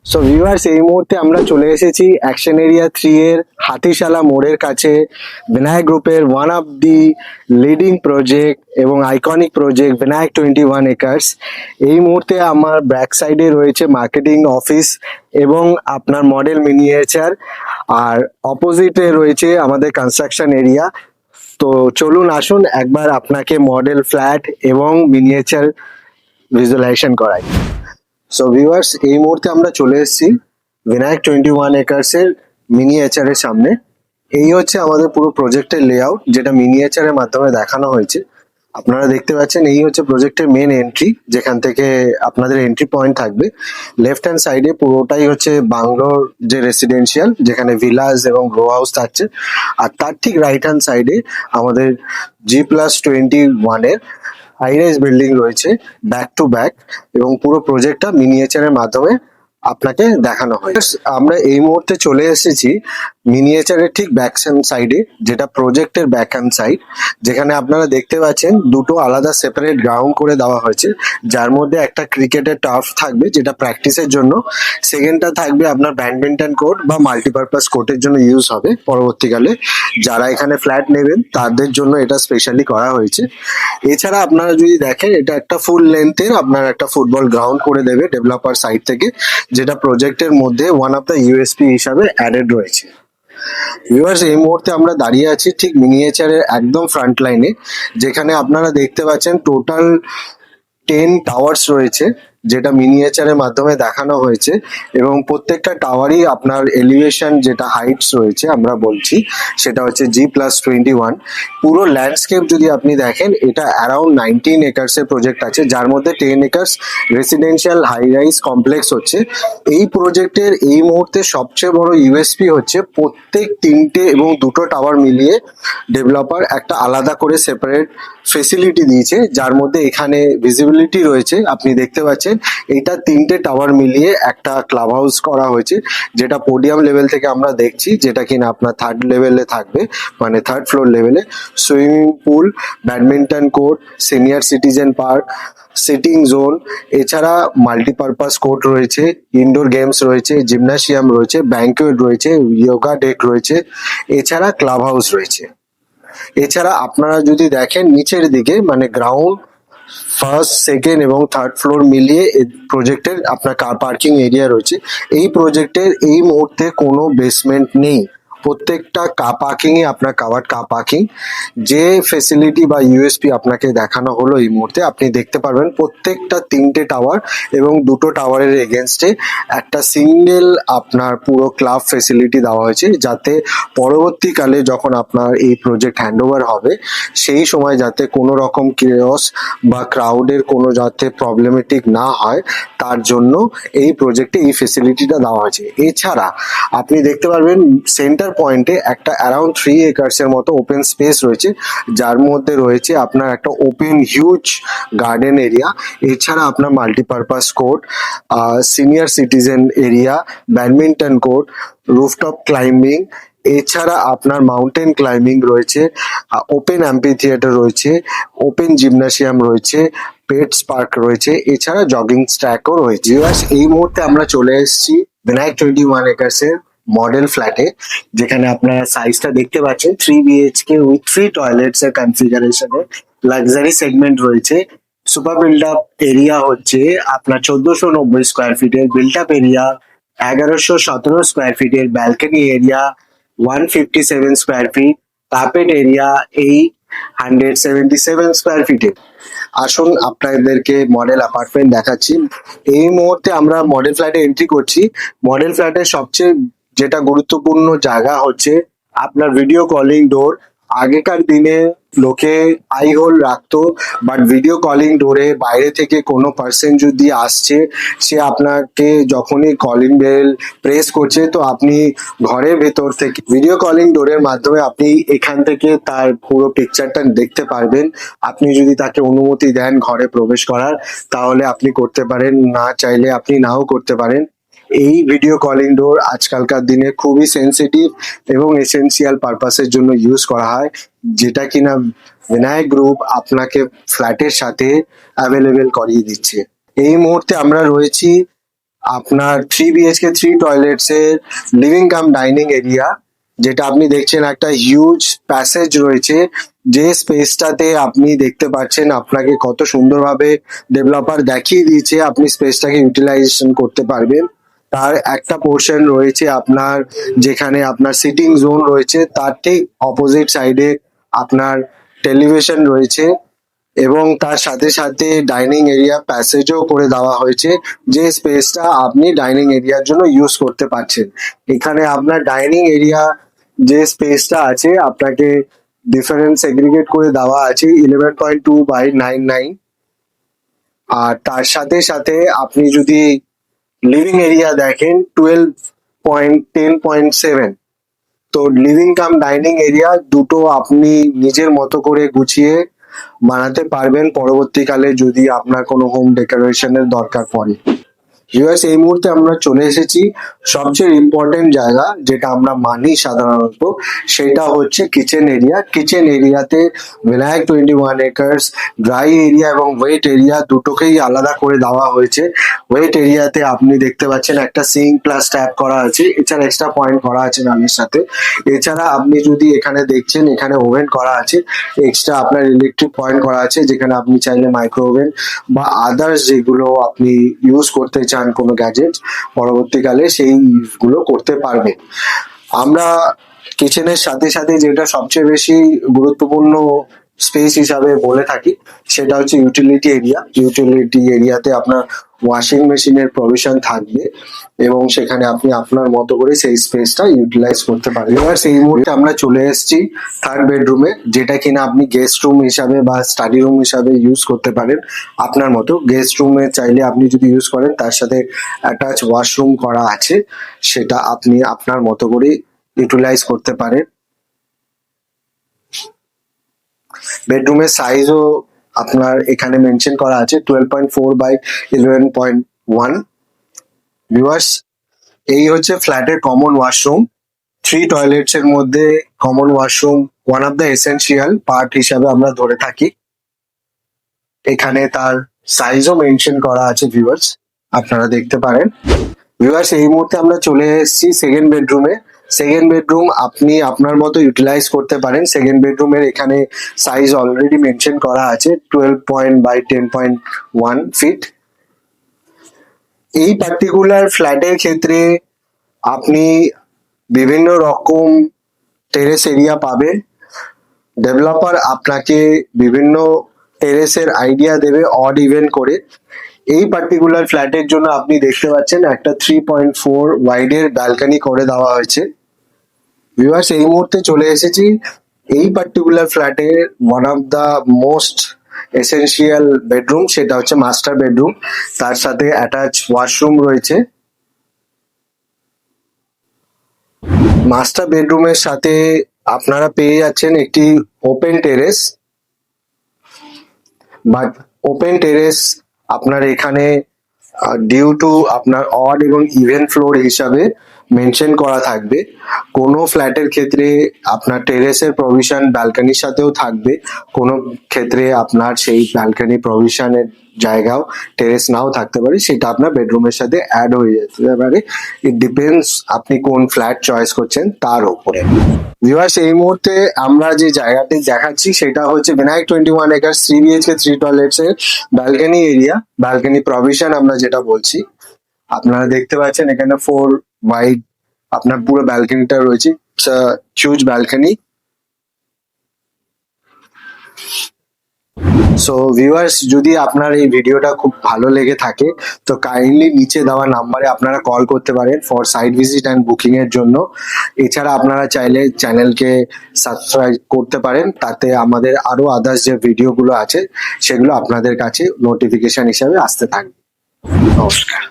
So viewers, এই মুহূর্তে আমরা চলে এসেছি অ্যাকশন এরিয়া 3 এর হাতিশালা মোড়ের কাছে। বিনায়ক গ্রুপের one of the leading project এবং আইকনিক প্রজেক্ট বিনায়ক 21 একর্স। এই মুহূর্তে আমার ব্যাক সাইডে রয়েছে মার্কেটিং অফিস এবং আপনার মডেল মিনিয়েচার, আর অপোজিটে রয়েছে আমাদের কনস্ট্রাকশন এরিয়া। তো চলুন আসুন একবার আপনাকে মডেল ফ্ল্যাট এবং মিনিয়েচার ভিজুয়ালাইজেশন করাই। সো ভিউয়ার্স, এই মুহূর্তে আমরা চলে এসেছি বিনায়ক 21 একর্স এর মিনিয়েচারের সামনে। এই হচ্ছে আমাদের পুরো প্রজেক্টের লেআউট, যেটা মিনিয়েচারের মাধ্যমে দেখানো হয়েছে। আপনারা দেখতে পাচ্ছেন এই হচ্ছে প্রজেক্টের মেন এন্ট্রি, যেখান থেকে আপনাদের এন্ট্রি পয়েন্ট থাকবে। লেফট হ্যান্ড সাইডে পুরোটাই হচ্ছে বাংলোর যে রেসিডেন্সিয়াল, যেখানে ভিলাস এবং রো হাউস থাকছে। আর তার ঠিক রাইট হ্যান্ড সাইডে আমাদের G+21 এর হাই রাইজ বিল্ডিং রয়েছে ব্যাক টু ব্যাক, এবং পুরো প্রজেক্টটা মিনিয়েচারের মাধ্যমে আপনাকে দেখানো হয়। আমরা এই মুহূর্তে চলে এসেছি মিনিয়েচারের ঠিক ব্যাক হ্যান্ড সাইডে, যেটা প্রজেক্টের ব্যাক হ্যান্ড সাইড, যেখানে আপনারা দেখতে পাচ্ছেন দুটো আলাদা সেপারেট গ্রাউন্ড করে দেওয়া হয়েছে। যার মধ্যে একটা ক্রিকেটের টার্ফ থাকবে, যেটা প্র্যাকটিসের জন্য। সেকেন্ডটা থাকবে আপনার ব্যাডমিন্টন কোর্ট বা মাল্টিপারপাস কোর্টের জন্য ইউজ হবে পরবর্তীকালে। যারা এখানে ফ্ল্যাট নেবেন তাদের জন্য এটা স্পেশালি করা হয়েছে। এছাড়া আপনারা যদি দেখেন, এটা একটা ফুল লেন্থের আপনার একটা ফুটবল গ্রাউন্ড করে দেবে ডেভেলপার সাইড থেকে, যেটা প্রজেক্টের মধ্যে ওয়ান অফ দ্য ইউএসপি হিসাবে অ্যাডেড রয়েছে। ভিউয়ার্স, এই মুহূর্তে আমরা দাঁড়িয়ে আছি ঠিক মিনিয়েচারের একদম ফ্রন্ট লাইনে, যেখানে আপনারা দেখতে পাচ্ছেন টোটাল 10 টাওয়ার্স রয়েছে, যেটা মিনিয়েচারের মাধ্যমে দেখানো হয়েছে। এবং প্রত্যেকটা টাওয়ারই আপনার এলিভেশন যেটা হাইটস রয়েছে আমরা বলছি, সেটা হচ্ছে G+21। পুরো ল্যান্ডস্কেপ যদি আপনি দেখেন, এটা অ্যারাউন্ড 19 একর্স এর প্রজেক্ট আছে, যার মধ্যে 10 acres residential high rise complex হচ্ছে। এই প্রজেক্টের এই মুহূর্তে সবচেয়ে বড় ইউএসপি হচ্ছে প্রত্যেক 3টে এবং 2টো টাওয়ার মিলিয়ে ডেভেলপার একটা আলাদা করে সেপারেট ফেসিলিটি দিয়েছে, যার মধ্যে এখানে ভিজিবিলিটি রয়েছে। আপনি দেখতে পাচ্ছেন এটা 3টে টাওয়ার মিলিয়ে একটা ক্লাব হাউস করা হয়েছে, যেটা পোডিয়াম লেভেল থেকে আমরা দেখছি, যেটা কিনা আপনার থার্ড লেভেলে থাকবে, মানে থার্ড ফ্লোর লেভেলে। Swimming pool, badminton court, senior citizen park, sitting zone, এছাড়া মাল্টিপারপাস কোর্ট রয়েছে, ইনডোর গেমস রয়েছে, জিমনাসিয়াম রয়েছে, ব্যাংকুয়েট রয়েছে, যোগা ডেক রয়েছে, এছাড়া ক্লাব হাউস রয়েছে। এছাড়া আপনারা যদি দেখেন নিচের দিকে, মানে গ্রাউন্ড, ফার্স্ট, সেকেন্ড এবং থার্ড ফ্লোর মিলিয়ে প্রজেক্টের আপনার কার পার্কিং এরিয়া রয়েছে। এই প্রজেক্টের এই মুহূর্তে কোনো বেসমেন্ট নেই, প্রত্যেকটা কার পার্কিং এ আপনার কাভার্ড কার পার্কিং। যে ফেসিলিটি বা ইউএসপি আপনাকে দেখানো হলো এই মুহূর্তে, আপনি দেখতে পারবেন প্রত্যেকটা 3টে টাওয়ার এবং 2টো টাওয়ারের এগেনস্টে একটা সিঙ্গেল আপনার পুরো ক্লাব ফেসিলিটি দেওয়া হয়েছে, যাতে পরবর্তীকালে যখন আপনার এই প্রজেক্ট হ্যান্ডওভার হবে, সেই সময় যাতে কোনো রকম কেওস বা ক্রাউডের কোনো যাতে প্রবলেমেটিক না হয়, তার জন্য এই প্রজেক্টে এই ফেসিলিটিটা দেওয়া হয়েছে। এছাড়া আপনি দেখতে পারবেন সেন্টার পয়েন্টে একটা অ্যারাউন্ড 3 একর্স এর মতো ওপেন স্পেস রয়েছে, যার মধ্যে রয়েছে আপনার একটা ওপেন হিউজ গার্ডেন এরিয়া। এছাড়া আপনার multipurpose court, senior citizen area, badminton court, rooftop climbing, এছাড়া আপনার মাউন্টেন ক্লাইম্বিং রয়েছে, ওপেন অ্যাম্পি থিয়েটার রয়েছে, ওপেন জিমনাসিয়াম রয়েছে, পেটস পার্ক রয়েছে, এছাড়া জগিং ট্র্যাকও রয়েছে। এই মুহূর্তে আমরা চলে এসেছি বিনায়ক 21 একর্স এর মডেল ফ্ল্যাটে, যেখানে আপনারা সাইজটা দেখতে পাচ্ছেন 3 BHK উইথ 3 টয়লেটস এর কনফিগারেশনে লাক্সারি সেগমেন্ট রয়েছে। সুপার বিল্ড আপ এরিয়া হচ্ছে আপনার 1490 স্কোয়ার ফিটের, বিল্ড আপ এরিয়া 1117 স্কোয়ার ফিটের, balcony area 157 square feet, carpet area 877 square ফিটের। আসুন আপনাদেরকে মডেল অ্যাপার্টমেন্ট দেখাচ্ছি। এই মুহূর্তে আমরা মডেল ফ্ল্যাটে এন্ট্রি করছি। মডেল ফ্ল্যাটের সবচেয়ে যেটা গুরুত্বপূর্ণ জায়গা হচ্ছে আপনার ভিডিও কলিং ডোর। আগেকার দিনে লোকে আই হোল রাখতো, বাট ভিডিও কলিং ডোরে বাইরে থেকে কোনো পার্সন যদি আসছে, সে আপনাকে যখনই কলিং বেল প্রেস করছে, তো আপনি ঘরের ভেতর থেকে ভিডিও কলিং ডোরের মাধ্যমে আপনি এখান থেকে তার পুরো পিকচারটা দেখতে পারবেন। আপনি যদি তাকে অনুমতি দেন ঘরে প্রবেশ করার, তাহলে আপনি করতে পারেন, না চাইলে আপনি নাও করতে পারেন। এই ভিডিও কলিং ডোর আজকালকার দিনে খুবই সেন্সিটিভ এবং এসেনশিয়াল পারপাসের জন্য ইউজ করা হয়, যেটা কিনা বিনায়ক গ্রুপ আপনাকে ফ্ল্যাটের সাথে অ্যাভেলেবেল করিয়ে দিচ্ছে। এই মুহূর্তে আমরা রয়েছি আপনার 3 BHK 3 টয়লেটস এর লিভিং কাম ডাইনিং এরিয়া, যেটা আপনি দেখছেন একটা হিউজ প্যাসেজ রয়েছে, যে স্পেসটাতে আপনি দেখতে পাচ্ছেন আপনাকে কত সুন্দরভাবে ডেভেলপার দেখিয়ে দিয়েছে আপনি স্পেসটাকে ইউটিলাইজেশন করতে পারবেন। তার একটা পোর্শন রয়েছে আপনার, যেখানে আপনার সিটিং জোন রয়েছে, তার ঠিক অপোজিট সাইডে আপনার টেলিভিশন রয়েছে, এবং তার সাথে সাথে ডাইনিং এরিয়া প্যাসেজও করে দেওয়া হয়েছে, যে স্পেসটা আপনি ডাইনিং এরিয়ার জন্য ইউজ করতে পারছেন। এখানে আপনার ডাইনিং এরিয়া যে স্পেসটা আছে আপনাকে ডিফারেন্ট সেগ্রিগেট করে দেওয়া আছে 11.2/9.9। আর তার সাথে সাথে আপনি যদি লিভিং এরিয়া দেখেন 12.10.7। তো লিভিং কাম ডাইনিং এরিয়া দুটো আপনি নিজের মতো করে গুছিয়ে বানাতে পারবেন পরবর্তীকালে যদি আপনার কোনো হোম ডেকোরেশনের দরকার পড়ে। ভিউয়ার্স, এই মুহূর্তে আমরা চলে এসেছি সবচেয়ে ইম্পর্টেন্ট জায়গা, যেটা আমরা মানি সাধারণত, সেটা হচ্ছে কিচেন এরিয়া। কিচেন এরিয়াতে ভিনায়ক 21 একর্স ড্রাই এরিয়া এবং ওয়েট এরিয়া দুটোকেই আলাদা করে দেওয়া হয়েছে। ওয়েট এরিয়াতে আপনি দেখতে পাচ্ছেন একটা সিঙ্ক প্লাস ট্যাপ করা আছে, এছাড়া এক্সট্রা পয়েন্ট করা আছে নালের সাথে। এছাড়া আপনি যদি এখানে দেখছেন এখানে ওভেন করা আছে, এক্সট্রা আপনার ইলেকট্রিক পয়েন্ট করা আছে, যেখানে আপনি চাইলে মাইক্রো ওভেন বা আদার্স যেগুলো আপনি ইউজ করতে চান কোনো গ্যাজেট, পরবর্তীকালে সেই গুলো করতে পারবেন। আমরা কিচেনের সাথে সাথে যেটা সবচেয়ে বেশি গুরুত্বপূর্ণ স্পেস হিসাবে বলে থাকি সেটা হচ্ছে ইউটিলিটি এরিয়া। ইউটিলিটি এরিয়াতে আপনার ওয়াশিং মেশিনের প্রভিশন থাকবে, এবং সেখানে আপনি আপনার মতো করে সেই স্পেসটা ইউটিলাইজ করতে পারেন। এবার সেই মুহূর্তে আমরা চলে এসেছি থার্ড বেডরুমে, যেটা কিনা আপনি গেস্ট রুম হিসাবে বা স্টাডি রুম হিসাবে ইউজ করতে পারেন আপনার মতো। গেস্ট রুমে চাইলে আপনি যদি ইউজ করেন, তার সাথে অ্যাটাচ ওয়াশরুম করা আছে, সেটা আপনি আপনার মতো করে ইউটিলাইজ করতে পারেন। বেডরুমের সাইজও আপনার এখানে মেনশন করা আছে 12.4/11.1। ভিউয়ার্স, এই হচ্ছে ফ্ল্যাটের কমন ওয়াশরুম। 3 টয়লেটস এর মধ্যে common washroom one of the essential part হিসাবে আমরা ধরে থাকি। এখানে তার সাইজও মেনশন করা আছে ভিউয়ার্স, আপনারা দেখতে পারেন। ভিউয়ার্স, এই মুহূর্তে আমরা চলে এসেছি সেকেন্ড বেডরুমে। সেকেন্ড বেডরুম আপনি আপনার মতো ইউটিলাইজ করতে পারেন। সেকেন্ড বেডরুমের এখানে সাইজ অলরেডি মেনশন করা আছে 12.10.1 ফিট। এই পার্টিকুলার ফ্ল্যাটের ক্ষেত্রে আপনি বিভিন্ন রকম টেরেস এরিয়া পাবেন। ডেভেলপার আপনাকে বিভিন্ন টেরেসের আইডিয়া দেবে অড ইভেন করে। এই পার্টিকুলার ফ্ল্যাটের জন্য আপনি দেখতে পাচ্ছেন একটা 3.4 ওয়াইডের ব্যালকনি করে দেওয়া হয়েছে। ভিউয়ার্স, এই মুহূর্তে চলে এসেছি এই পার্টিকুলার ফ্ল্যাটের one of the most essential bedroom, সেটা হচ্ছে মাস্টার বেডরুম। তার সাথে অ্যাটাচ ওয়াশরুম রয়েছে। মাস্টার বেডরুমের সাথে আপনারা পেয়ে যাচ্ছেন একটি open terrace, but open terrace আপনার এখানে ডিউ টু আপনার অড এবং ইভেন ফ্লোর হিসাবে মেনশন করা থাকবে। কোনো ফ্ল্যাটের ক্ষেত্রে আপনার টেরেসের প্রভিশন ব্যালকনির সাথেও থাকবে, কোনো ক্ষেত্রে আপনার সেই ব্যালকনি প্রভিশনের জায়গাও টেরেস নাও থাকতে পারে, সেটা আপনার বেডরুমের সাথে অ্যাড হয়ে যেতে পারে। ইট ডিপেন্ডস আপনি কোন ফ্ল্যাট চয়েস করছেন তার উপরে। ভিউয়ার্স, এই মুহূর্তে আমরা যে জায়গাটি দেখাচ্ছি সেটা হচ্ছে ভিনায়ক 21 একর্স 3 BHK 3 টয়লেটস এর ব্যালকনি এরিয়া। ব্যালকনি প্রভিশন আমরা যেটা বলছি, আপনারা দেখতে পাচ্ছেন এখানে 4 ওয়াইড আপনার পুরো ব্যালকনিটা রয়েছে, হিউজ ব্যালকনি। সো ভিউয়ার্স, যদি আপনার এই ভিডিওটা খুব ভালো লেগে থাকে তো কাইন্ডলি নিচে দেওয়া নাম্বারে আপনারা কল করতে পারেন for site visit and booking এর জন্য। এছাড়া আপনারা চাইলে চ্যানেলকে সাবস্ক্রাইব করতে পারেন, তাতে আমাদের আরো আদার্স যে ভিডিওগুলো আছে সেগুলো আপনাদের কাছে নোটিফিকেশন হিসাবে আসতে থাকবে। নমস্কার।